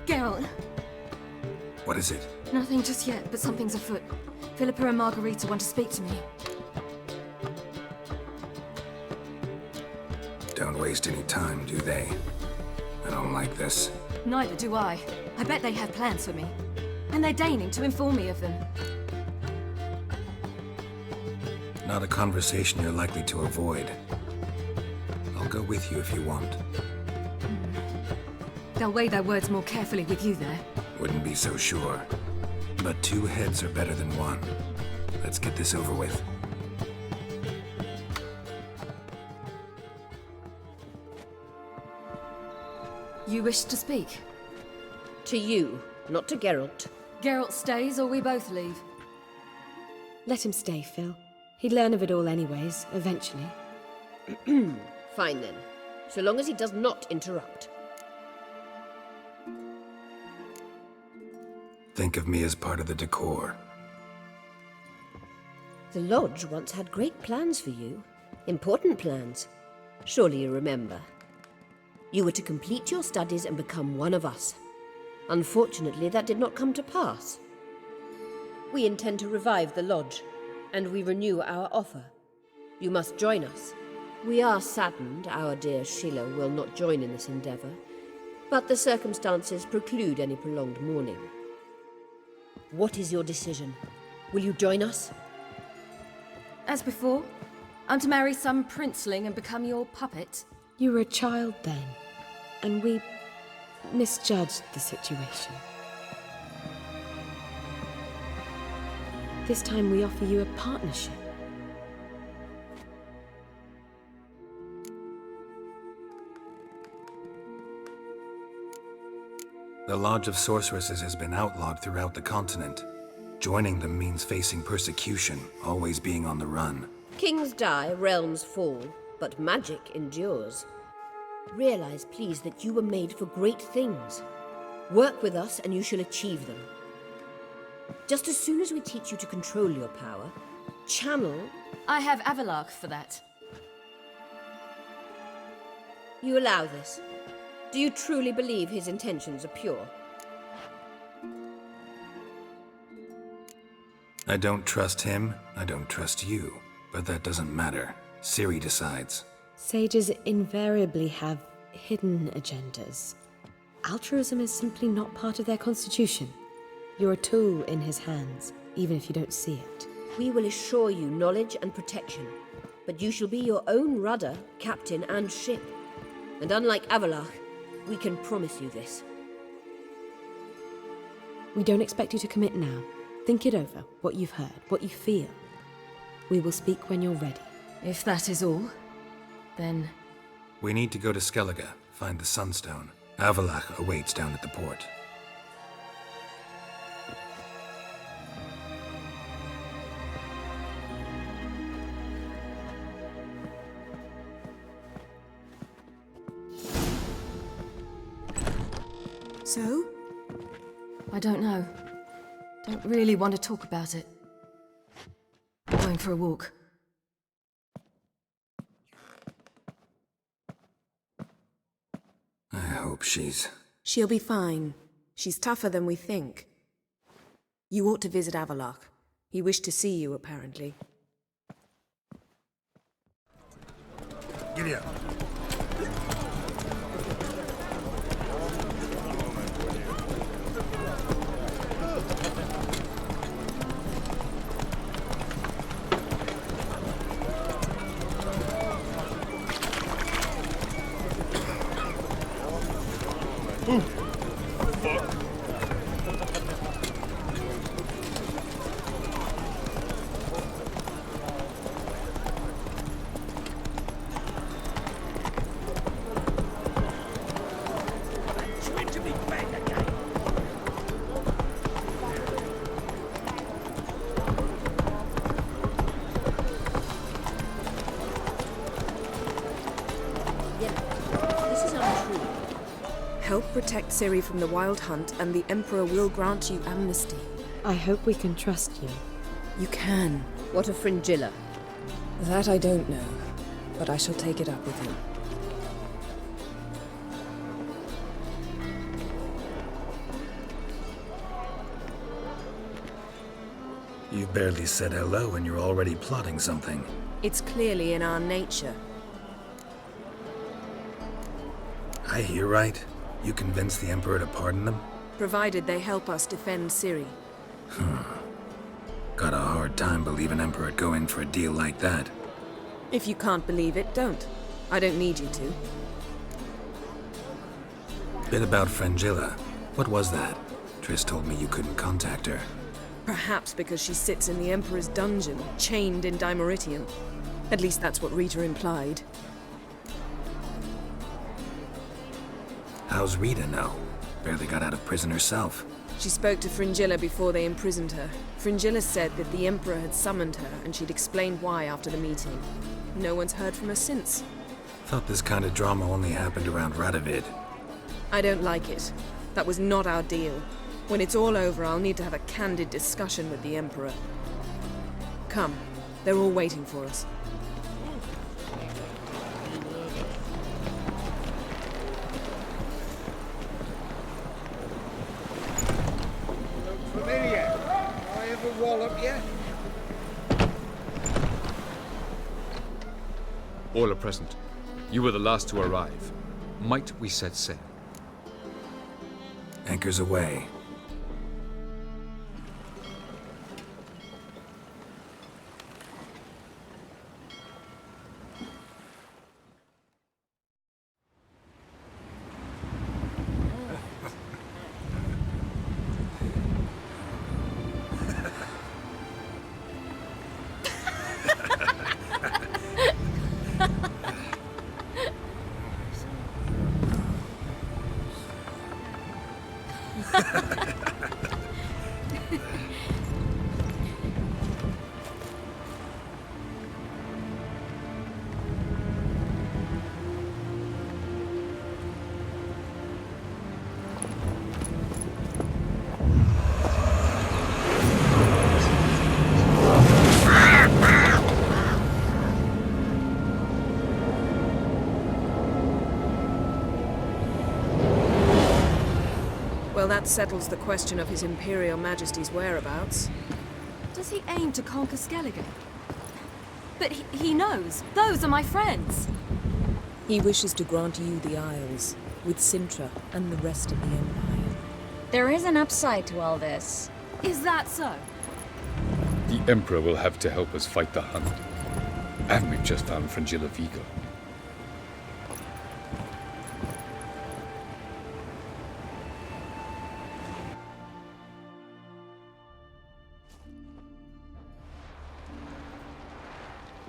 Geralt! What is it? Nothing just yet, but something's afoot. Philippa and Margarita want to speak to me. Don't waste any time, do they? I don't like this. Neither do I. I bet they have plans for me. And they're deigning to inform me of them. Not a conversation you're likely to avoid. I'll go with you if you want. They'll weigh their words more carefully with you there. Wouldn't be so sure. But 2 heads are better than 1. Let's get this over with. You wish to speak? To you, not to Geralt. Geralt stays or we both leave? Let him stay, Phil. He'd learn of it all anyways, eventually. Fine then, so long as he does not interrupt. Think of me as part of the decor. The Lodge once had great plans for you. Important plans. Surely you remember. You were to complete your studies and become one of us. Unfortunately, that did not come to pass. We intend to revive the Lodge, and we renew our offer. You must join us. We are saddened our dear Sheila will not join in this endeavor, but the circumstances preclude any prolonged mourning. What is your decision? Will you join us? As before, I'm to marry some princeling and become your puppet. You were a child then, and we misjudged the situation. This time we offer you a partnership. The Lodge of Sorceresses has been outlawed throughout the continent. Joining them means facing persecution, always being on the run. Kings die, realms fall, but magic endures. Realize, please, that you were made for great things. Work with us and you shall achieve them. Just as soon as we teach you to control your power, channel... I have Avalark for that. You allow this. Do you truly believe his intentions are pure? I don't trust him, I don't trust you. But that doesn't matter. Ciri decides. Sages invariably have hidden agendas. Altruism is simply not part of their constitution. You're a tool in his hands, even if you don't see it. We will assure you knowledge and protection, but you shall be your own rudder, captain, and ship. And unlike Avalark, we can promise you this. We don't expect you to commit now. Think it over, what you've heard, what you feel. We will speak when you're ready. If that is all, then... We need to go to Skellige, find the Sunstone. Avallac'h awaits down at the port. So? I don't know. Don't really want to talk about it. Going for a walk. I hope she's... She'll be fine. She's tougher than we think. You ought to visit Avalark. He wished to see you, apparently. Giddy up. This is untrue. Help protect Ciri from the Wild Hunt, and the Emperor will grant you amnesty. I hope we can trust you. You can. What of Fringilla? That I don't know, but I shall take it up with him. You've barely said hello and you're already plotting something. It's clearly in our nature. I hear right. You convinced the Emperor to pardon them? Provided they help us defend Ciri. Got a hard time believing Emperor'd go in for a deal like that. If you can't believe it, don't. I don't need you to. Bit about Fringilla. What was that? Triss told me you couldn't contact her. Perhaps because she sits in the Emperor's dungeon, chained in Dimeritium. At least that's what Rita implied. How's Rita know? Barely got out of prison herself. She spoke to Fringilla before they imprisoned her. Fringilla said that the Emperor had summoned her, and she'd explained why after the meeting. No one's heard from her since. Thought this kind of drama only happened around Radovid. I don't like it. That was not our deal. When it's all over, I'll need to have a candid discussion with the Emperor. Come. They're all waiting for us. Familiar. I ever wallop yet? All are present. You were the last to arrive. Might we set sail? Anchors away. Well, that settles the question of His Imperial Majesty's whereabouts. Does he aim to conquer Skellige? But he knows. Those are my friends. He wishes to grant you the Isles, with Sintra and the rest of the Empire. There is an upside to all this. Is that so? The Emperor will have to help us fight the Hunt. And we've just found Fringilla Vigo.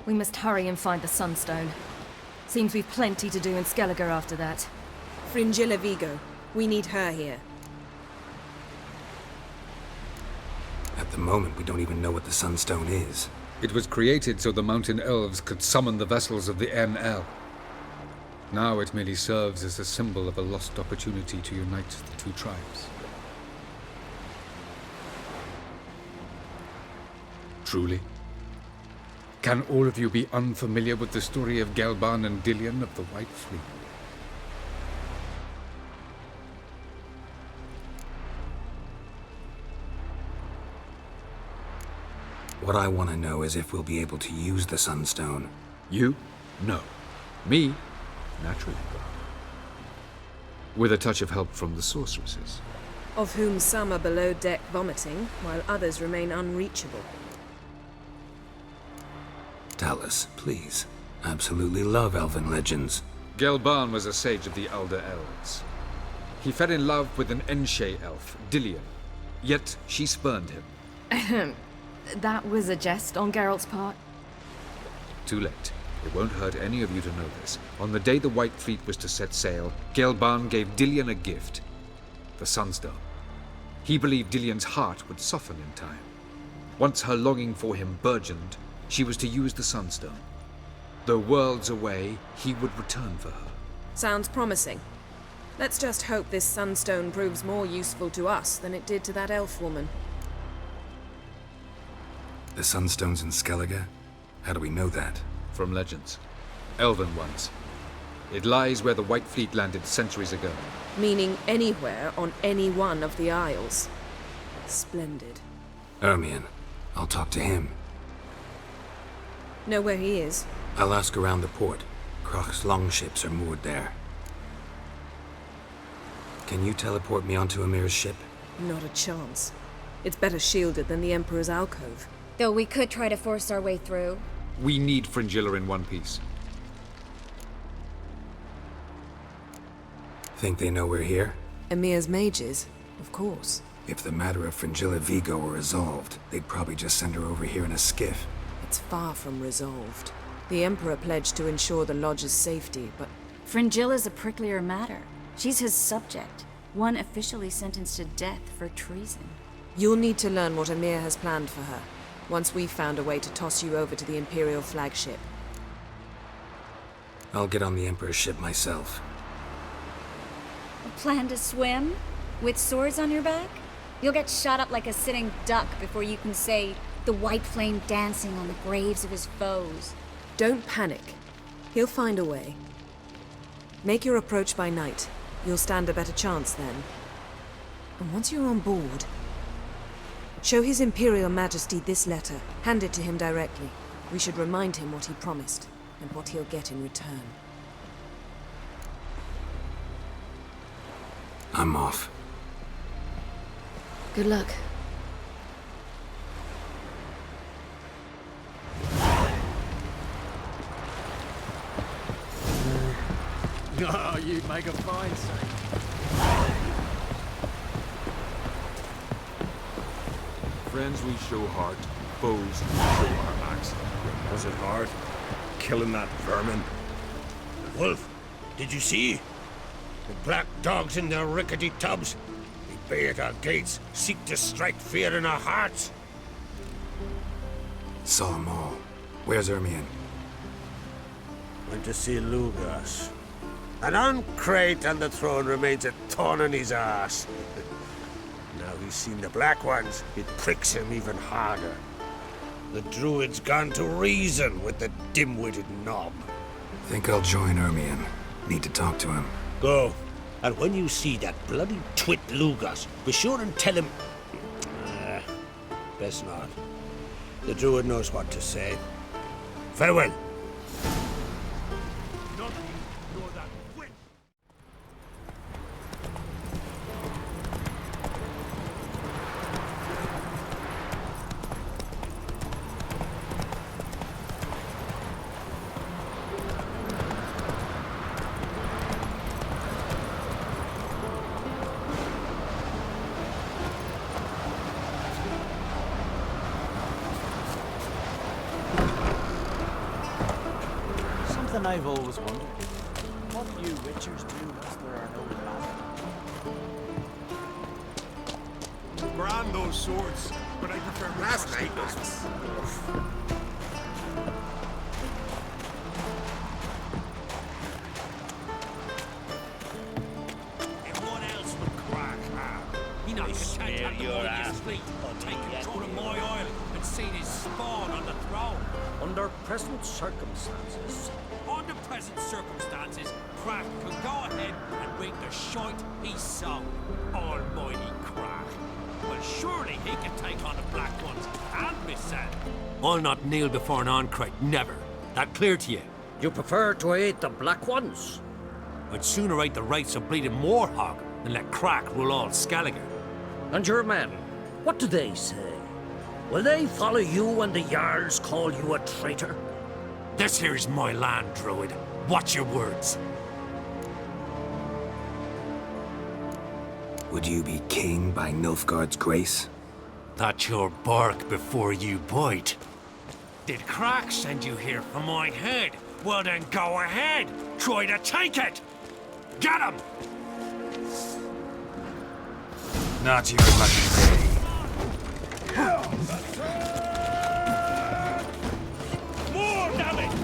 We must hurry and find the Sunstone. Seems we've plenty to do in Skellige after that. Fringilla Vigo. We need her here. At the moment, we don't even know what the Sunstone is. It was created so the Mountain Elves could summon the vessels of the NL. Now it merely serves as a symbol of a lost opportunity to unite the two tribes. Truly? Can all of you be unfamiliar with the story of Gelban and Dillion of the White Fleet? What I want to know is if we'll be able to use the Sunstone. You? No. Me? Naturally. With a touch of help from the sorceresses. Of whom some are below deck vomiting, while others remain unreachable. Tell us, please. Absolutely love elven legends. Gelban was a sage of the Elder Elves. He fell in love with an Enshe elf, Dillion. Yet she spurned him. That was a jest on Geralt's part. Too late. It won't hurt any of you to know this. On the day the White Fleet was to set sail, Gelban gave Dillion a gift. The Sunstone. He believed Dillion's heart would soften in time. Once her longing for him burgeoned, she was to use the Sunstone. Though worlds away, he would return for her. Sounds promising. Let's just hope this Sunstone proves more useful to us than it did to that elf woman. The Sunstone's in Skellige? How do we know that? From legends. Elven ones. It lies where the White Fleet landed centuries ago. Meaning anywhere on any one of the Isles. Splendid. Ermion, I'll talk to him. Know where he is? I'll ask around the port. Krach's longships are moored there. Can you teleport me onto Amir's ship? Not a chance. It's better shielded than the Emperor's alcove. Though we could try to force our way through. We need Fringilla in one piece. Think they know we're here? Emir's mages, of course. If the matter of Fringilla Vigo were resolved, they'd probably just send her over here in a skiff. It's far from resolved. The Emperor pledged to ensure the Lodge's safety, but Fringilla's a pricklier matter. She's his subject, one officially sentenced to death for treason. you'll need to learn what Emir has planned for her, once we've found a way to toss you over to the Imperial flagship. I'll get on the Emperor's ship myself. A plan to swim? With swords on your back? You'll get shot up like a sitting duck before you can say, the white flame dancing on the graves of his foes. Don't panic. He'll find a way. Make your approach by night. You'll stand a better chance then. And once you're on board, show His Imperial Majesty this letter. Hand it to him directly. We should remind him what he promised, and what he'll get in return. I'm off. Good luck. Oh, you make a fine scene. Friends we show heart, foes we show our backs. Was it hard? Killing that vermin? Wolf, did you see? The black dogs in their rickety tubs. They bay at our gates, seek to strike fear in our hearts. Saw 'em all. Where's Ermion? Went to see Lugas. And on Crate on the throne remains a thorn in his ass. Now he's seen the Black Ones, it pricks him even harder. The Druid's gone to reason with the dim-witted knob. Think I'll join Ermion. Need to talk to him. Go. And when you see that bloody twit Lugas, be sure and tell him... best not. The Druid knows what to say. Farewell. Something I've always wondered. What do you witchers do once there are no battles? Brand those swords, but I prefer last night was Everyone else would crack hard. You know, you can take Spare out the your Warrior's ass. fleet, take control of my oil, and see his spawn on the throne. Under present circumstances, Under present circumstances, Crack can go ahead and bring the shite he's sown. Almighty Crack. Well, surely he can take on the Black Ones and Miss Sand. I'll not kneel before an Ancrate, never. That clear to you? you prefer to aid the Black Ones? I'd sooner eat the rights of bleeding Moorhog than let Crack rule all Skelliger. And your men, what do they say? Will they follow you when the Jarls call you a traitor? This here is my land, Druid. Watch your words. Would you be king by Nilfgaard's grace? That's your bark before you bite. Did Crack send you here for my head? Well then go ahead! Try to take it! Get him! Not your lucky day. More damage!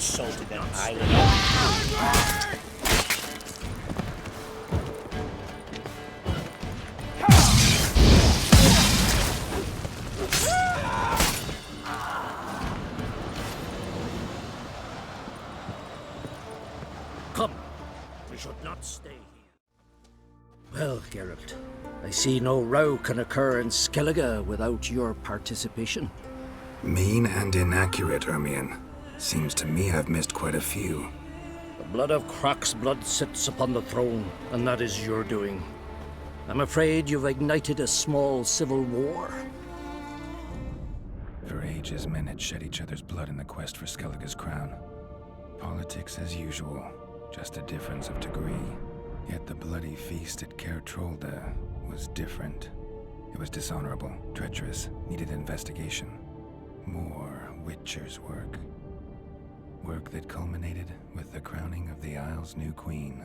insulted an island. Come, we should not stay here. Well, Geralt, I see no row can occur in Skellige without your participation. Mean and inaccurate, Ermion. Seems to me I've missed quite a few. The blood of Croc's blood sits upon the throne, and that is your doing. I'm afraid you've ignited a small civil war. For ages, men had shed each other's blood in the quest for Skellige's crown. Politics as usual, just a difference of degree. Yet the bloody feast at Caer Trolda was different. It was dishonorable, treacherous, needed investigation. More Witcher's work. Work that culminated with the crowning of the Isle's new queen.